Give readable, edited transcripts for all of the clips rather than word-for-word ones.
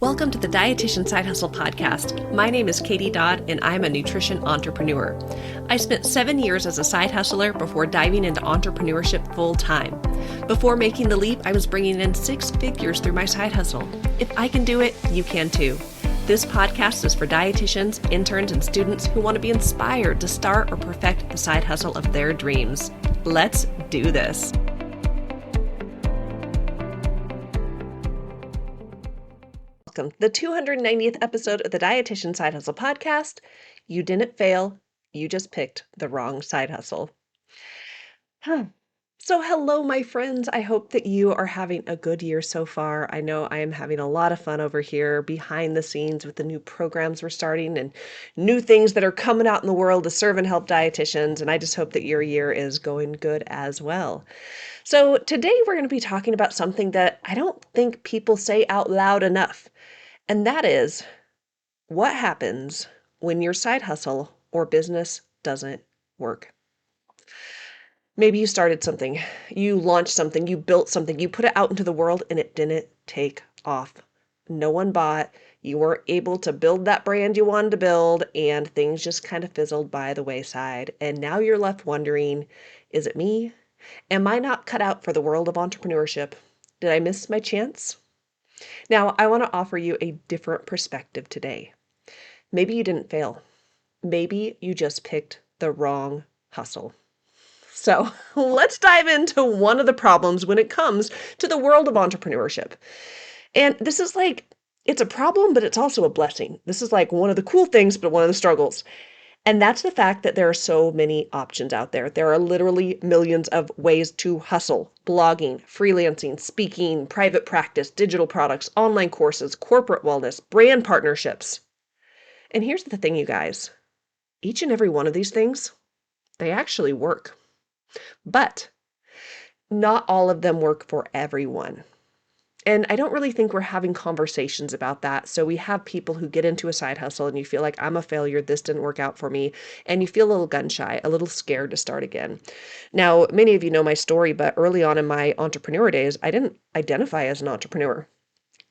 Welcome to the Dietitian Side Hustle podcast. My name is Katie Dodd, and I'm a nutrition entrepreneur. I spent 7 years as a side hustler before diving into entrepreneurship full time. Before making the leap, I was bringing in 6 figures through my side hustle. If I can do it, you can too. This podcast is for dietitians, interns, and students who want to be inspired to start or perfect the side hustle of their dreams. Let's do this. Welcome to the 290th episode of the Dietitian Side Hustle podcast. You didn't fail. You just picked the wrong side hustle. So hello, my friends. I hope that you are having a good year so far. I know I am having a lot of fun over here behind the scenes with the new programs we're starting and new things that are coming out in the world to serve and help dietitians. And I just hope that your year is going good as well. So today we're going to be talking about something that I don't think people say out loud enough. And that is, what happens when your side hustle or business doesn't work? Maybe you started something, you launched something, you built something, you put it out into the world and it didn't take off. No one bought, you weren't able to build that brand you wanted to build, and things just kind of fizzled by the wayside. And now you're left wondering, is it me? Am I not cut out for the world of entrepreneurship? Did I miss my chance? Now, I want to offer you a different perspective today. Maybe you didn't fail. Maybe you just picked the wrong hustle. So let's dive into one of the problems when it comes to the world of entrepreneurship. And this is it's a problem, but it's also a blessing. This is like one of the cool things, but one of the struggles. And that's the fact that there are so many options out there. There are literally millions of ways to hustle: blogging, freelancing, speaking, private practice, digital products, online courses, corporate wellness, brand partnerships. And here's the thing, you guys. Each and every one of these things, they actually work. But not all of them work for everyone. And I don't really think we're having conversations about that. So we have people who get into a side hustle and you feel like, I'm a failure, this didn't work out for me. And you feel a little gun shy, a little scared to start again. Now, many of you know my story, but early on in my entrepreneur days, I didn't identify as an entrepreneur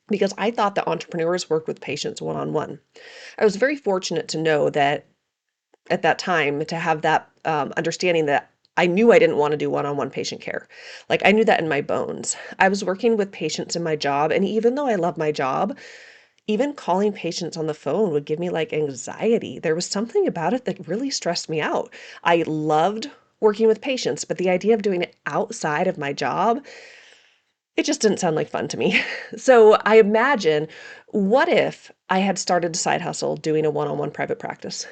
because I thought that entrepreneurs worked with patients one-on-one. I was very fortunate to know that at that time, to have that understanding that I knew I didn't want to do one-on-one patient care. Like, I knew that in my bones. I was working with patients in my job, and even though I love my job, even calling patients on the phone would give me anxiety. There was something about it that really stressed me out. I loved working with patients, but the idea of doing it outside of my job, it just didn't sound like fun to me. So I imagine, what if I had started a side hustle doing a one-on-one private practice?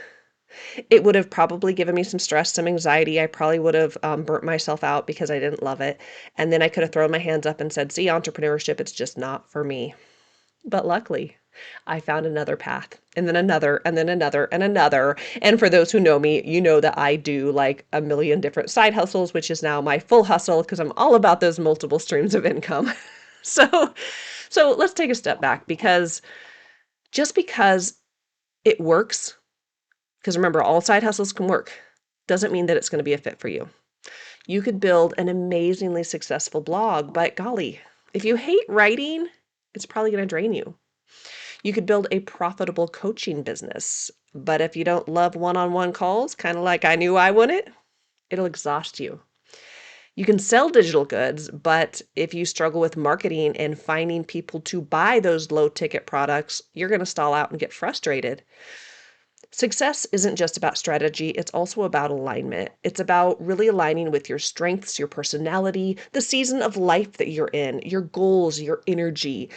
It would have probably given me some stress, some anxiety. I probably would have burnt myself out because I didn't love it. And then I could have thrown my hands up and said, see, entrepreneurship, it's just not for me. But luckily, I found another path, and then another, and then another, and another. And for those who know me, you know that I do a million different side hustles, which is now my full hustle because I'm all about those multiple streams of income. So let's take a step back, because just because it works, because remember, all side hustles can work, doesn't mean that it's going to be a fit for you. You could build an amazingly successful blog, but golly, if you hate writing, it's probably going to drain you. You could build a profitable coaching business, but if you don't love one-on-one calls, kind of like I knew I wouldn't, it'll exhaust you. You can sell digital goods, but if you struggle with marketing and finding people to buy those low-ticket products, you're going to stall out and get frustrated. Success isn't just about strategy, it's also about alignment. It's about really aligning with your strengths, your personality, the season of life that you're in, your goals, your energy.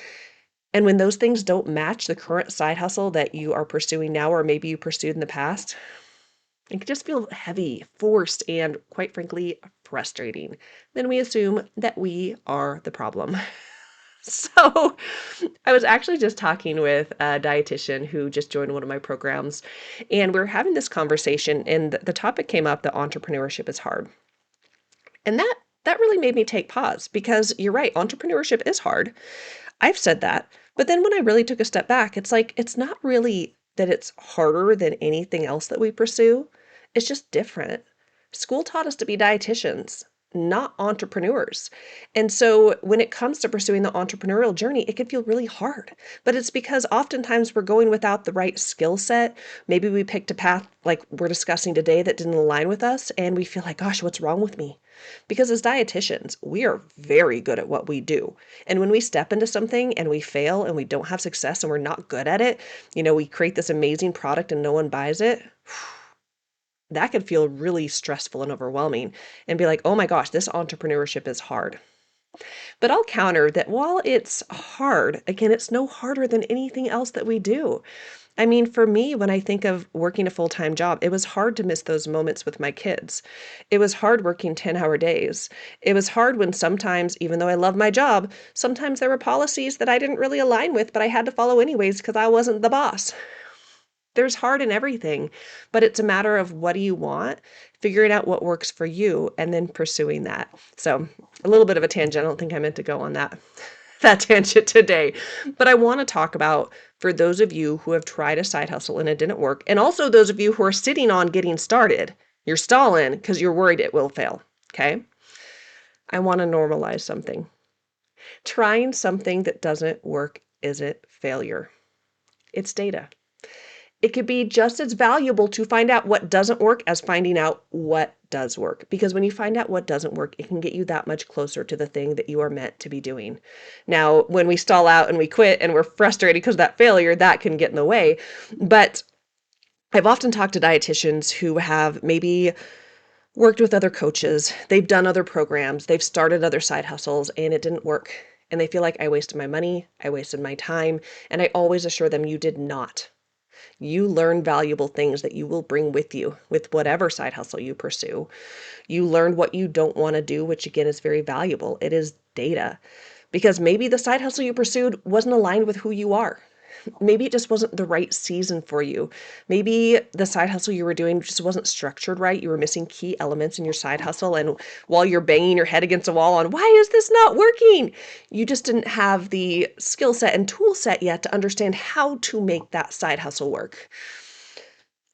And when those things don't match the current side hustle that you are pursuing now, or maybe you pursued in the past, it can just feel heavy, forced, and quite frankly, frustrating. Then we assume that we are the problem. So I was actually just talking with a dietitian who just joined one of my programs, and we were having this conversation, and the topic came up that entrepreneurship is hard. And that really made me take pause, because you're right, entrepreneurship is hard. I've said that. But then when I really took a step back, it's not really that it's harder than anything else that we pursue. It's just different. School taught us to be dietitians. not entrepreneurs. And so when it comes to pursuing the entrepreneurial journey, it can feel really hard. But it's because oftentimes we're going without the right skill set. Maybe we picked a path like we're discussing today that didn't align with us, and we feel like, gosh, what's wrong with me? Because as dietitians, we are very good at what we do. And when we step into something and we fail and we don't have success and we're not good at it, we create this amazing product and no one buys it. That could feel really stressful and overwhelming and be like, oh my gosh, this entrepreneurship is hard. But I'll counter that while it's hard, again, it's no harder than anything else that we do. I mean, for me, when I think of working a full-time job, it was hard to miss those moments with my kids. It was hard working 10-hour days. It was hard when sometimes, even though I love my job, sometimes there were policies that I didn't really align with, but I had to follow anyways because I wasn't the boss. There's hard in everything, but it's a matter of what do you want, figuring out what works for you, and then pursuing that. So a little bit of a tangent. I don't think I meant to go on that tangent today, but I want to talk about for those of you who have tried a side hustle and it didn't work, and also those of you who are sitting on getting started. You're stalling because you're worried it will fail. Okay. I want to normalize something. Trying something that doesn't work isn't failure. It's data. It could be just as valuable to find out what doesn't work as finding out what does work. Because when you find out what doesn't work, it can get you that much closer to the thing that you are meant to be doing. Now, when we stall out and we quit and we're frustrated because of that failure, that can get in the way. But I've often talked to dietitians who have maybe worked with other coaches, they've done other programs, they've started other side hustles, and it didn't work. And they feel like I wasted my money, I wasted my time, and I always assure them you did not. You learn valuable things that you will bring with you with whatever side hustle you pursue. You learn what you don't want to do, which again is very valuable. It is data. Because maybe the side hustle you pursued wasn't aligned with who you are. Maybe it just wasn't the right season for you. Maybe the side hustle you were doing just wasn't structured right. You were missing key elements in your side hustle. And while you're banging your head against a wall on, why is this not working? You just didn't have the skill set and tool set yet to understand how to make that side hustle work.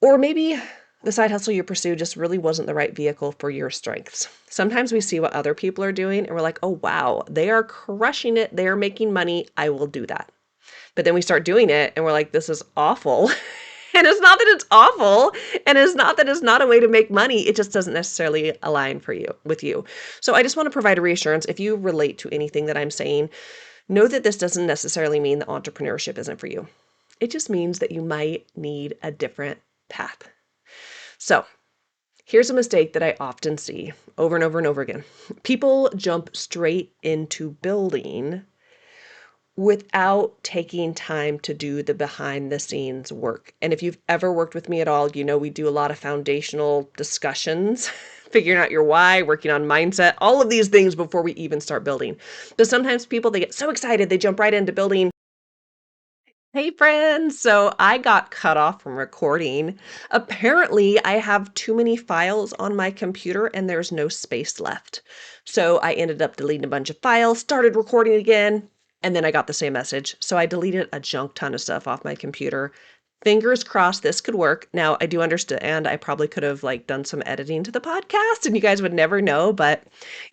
Or maybe the side hustle you pursue just really wasn't the right vehicle for your strengths. Sometimes we see what other people are doing and we're like, oh, wow, they are crushing it. They are making money. I will do that. But then we start doing it and we're like, this is awful. And it's not that it's awful. And it's not that it's not a way to make money. It just doesn't necessarily align with you. So I just want to provide a reassurance. If you relate to anything that I'm saying, know that this doesn't necessarily mean that entrepreneurship isn't for you. It just means that you might need a different path. So here's a mistake that I often see over and over and over again. People jump straight into building without taking time to do the behind the scenes work. And if you've ever worked with me at all, we do a lot of foundational discussions, figuring out your why, working on mindset, all of these things before we even start building. But sometimes people, they get so excited, they jump right into building. Hey friends, so I got cut off from recording. Apparently, I have too many files on my computer and there's no space left. So I ended up deleting a bunch of files, started recording again, and then I got the same message. So I deleted a junk ton of stuff off my computer. Fingers crossed this could work. Now, I do understand I probably could have done some editing to the podcast and you guys would never know, but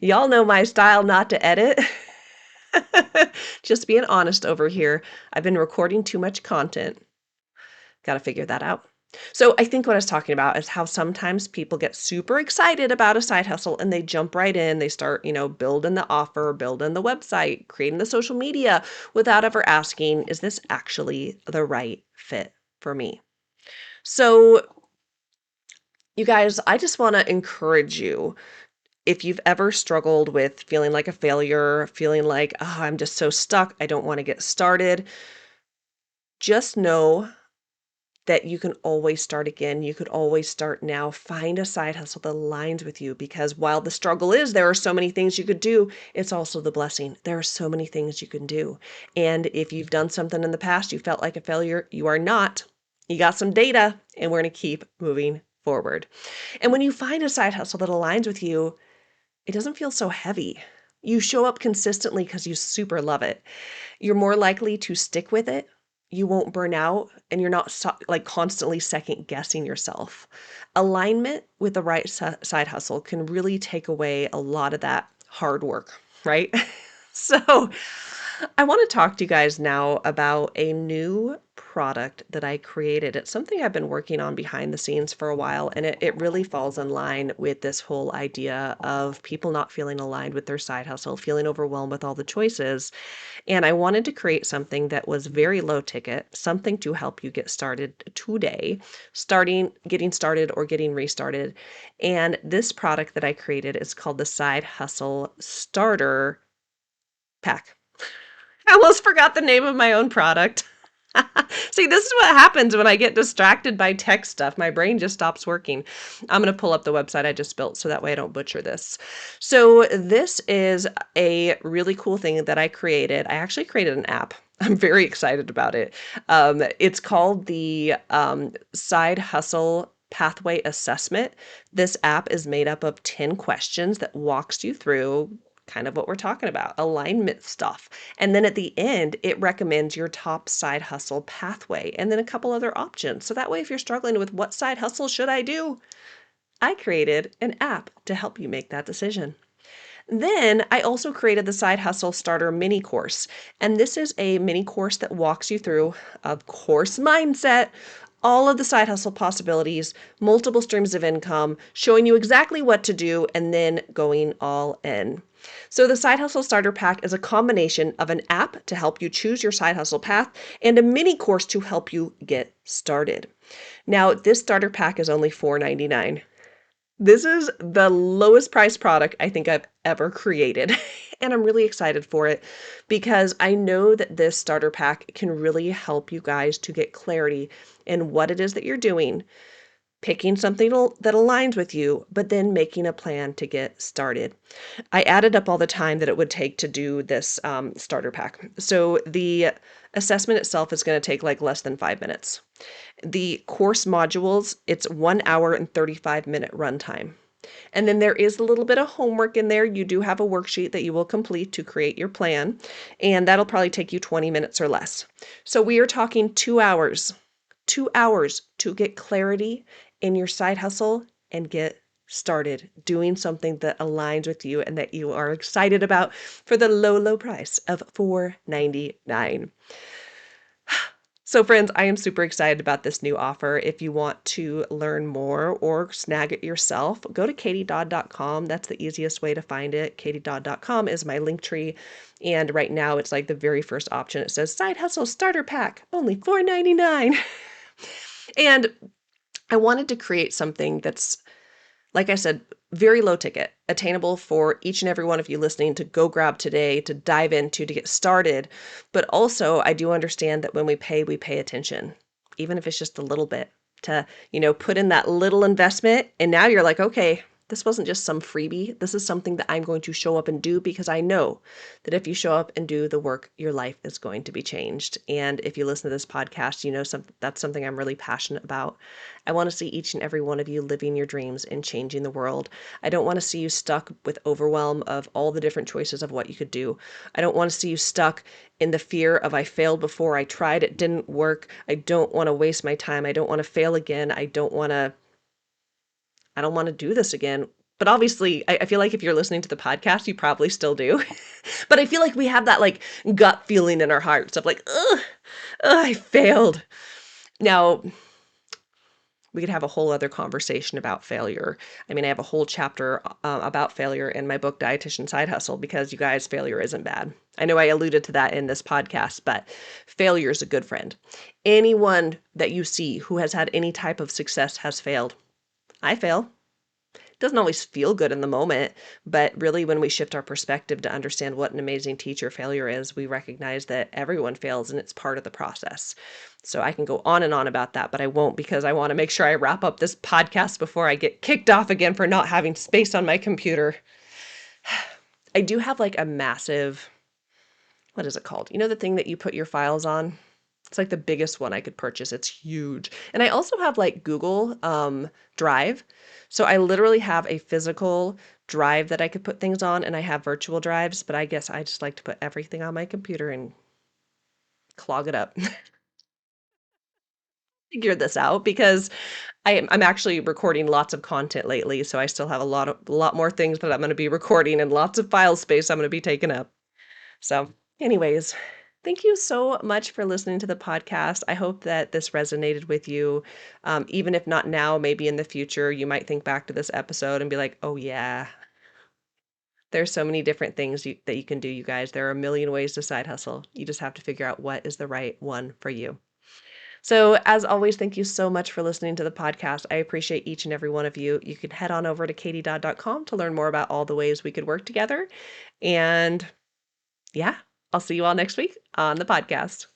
y'all know my style not to edit. Just being honest over here. I've been recording too much content. Got to figure that out. So I think what I was talking about is how sometimes people get super excited about a side hustle and they jump right in. They start, building the offer, building the website, creating the social media without ever asking, is this actually the right fit for me? So you guys, I just want to encourage you. If you've ever struggled with feeling like a failure, feeling like, oh, I'm just so stuck, I don't want to get started, just know that you can always start again. You could always start now. Find a side hustle that aligns with you because while the struggle is, there are so many things you could do. It's also the blessing. There are so many things you can do. And if you've done something in the past, you felt like a failure, you are not. You got some data and we're going to keep moving forward. And when you find a side hustle that aligns with you, it doesn't feel so heavy. You show up consistently because you super love it. You're more likely to stick with it. you won't burn out and you're not like constantly second guessing yourself. Alignment with the right side hustle can really take away a lot of that hard work, right? So, I want to talk to you guys now about a new product that I created. It's something I've been working on behind the scenes for a while, and it really falls in line with this whole idea of people not feeling aligned with their side hustle, feeling overwhelmed with all the choices. And I wanted to create something that was very low ticket, something to help you get started today, getting started or getting restarted. And this product that I created is called the Side Hustle Starter Pack. I almost forgot the name of my own product. See, this is what happens when I get distracted by tech stuff. My brain just stops working. I'm going to pull up the website I just built so that way I don't butcher this. So, this is a really cool thing that I created. I actually created an app. I'm very excited about it. It's called the Side Hustle Pathway Assessment. This app is made up of 10 questions that walks you through kind of what we're talking about, alignment stuff. And then at the end, it recommends your top side hustle pathway and then a couple other options. So that way, if you're struggling with what side hustle should I do, I created an app to help you make that decision. Then I also created the Side Hustle Starter mini course. And this is a mini course that walks you through, of course, mindset, all of the side hustle possibilities, multiple streams of income, showing you exactly what to do, and then going all in. So the Side Hustle Starter Pack is a combination of an app to help you choose your side hustle path and a mini course to help you get started. Now, this starter pack is only $4.99. This is the lowest price product I think I've ever created. And I'm really excited for it because I know that this starter pack can really help you guys to get clarity in what it is that you're doing, picking something that aligns with you, but then making a plan to get started. I added up all the time that it would take to do this starter pack. So the assessment itself is going to take like less than 5 minutes. The course modules, it's 1 hour and 35-minute runtime. And then there is a little bit of homework in there. You do have a worksheet that you will complete to create your plan, and that'll probably take you 20 minutes or less. So we are talking 2 hours, 2 hours to get clarity in your side hustle and get started doing something that aligns with you and that you are excited about for the low, low price of $4.99. So friends, I am super excited about this new offer. If you want to learn more or snag it yourself, go to katiedodd.com. That's the easiest way to find it. katiedodd.com is my link tree. And right now it's like the very first option. It says Side Hustle Starter Pack, only $4.99. And I wanted to create something that's, like I said, very low ticket, attainable for each and every one of you listening to go grab today, to dive into, to get started. But also, I do understand that when we pay attention, even if it's just a little bit, to, put in that little investment. And now you're like, okay, this wasn't just some freebie. This is something that I'm going to show up and do because I know that if you show up and do the work, your life is going to be changed. And if you listen to this podcast, that's something I'm really passionate about. I want to see each and every one of you living your dreams and changing the world. I don't want to see you stuck with overwhelm of all the different choices of what you could do. I don't want to see you stuck in the fear of I failed before, I tried, it didn't work. I don't want to waste my time. I don't want to fail again. I don't want to do this again. But obviously, I feel like if you're listening to the podcast, you probably still do. But I feel like we have that like gut feeling in our hearts of like, ugh, I failed. Now, we could have a whole other conversation about failure. I mean, I have a whole chapter about failure in my book, Dietitian Side Hustle, because you guys, failure isn't bad. I know I alluded to that in this podcast, but failure is a good friend. Anyone that you see who has had any type of success has failed. I fail. Doesn't always feel good in the moment, but really when we shift our perspective to understand what an amazing teacher failure is, we recognize that everyone fails and it's part of the process. So I can go on and on about that, but I won't because I want to make sure I wrap up this podcast before I get kicked off again for not having space on my computer. I do have like a massive, what is it called? You know, the thing that you put your files on? It's like the biggest one I could purchase. It's huge. And I also have like Google Drive. So I literally have a physical drive that I could put things on, and I have virtual drives, but I guess I just like to put everything on my computer and clog it up. figure this out because I'm actually recording lots of content lately, so I still have a lot more things that I'm gonna be recording and lots of file space I'm gonna be taking up. So, anyways, thank you so much for listening to the podcast. I hope that this resonated with you. Even if not now, maybe in the future, you might think back to this episode and be like, "Oh yeah, there's so many different things that you can do, you guys. There are a million ways to side hustle. You just have to figure out what is the right one for you." So, as always, thank you so much for listening to the podcast. I appreciate each and every one of you. You can head on over to katiedodd.com to learn more about all the ways we could work together. And yeah, I'll see you all next week on the podcast.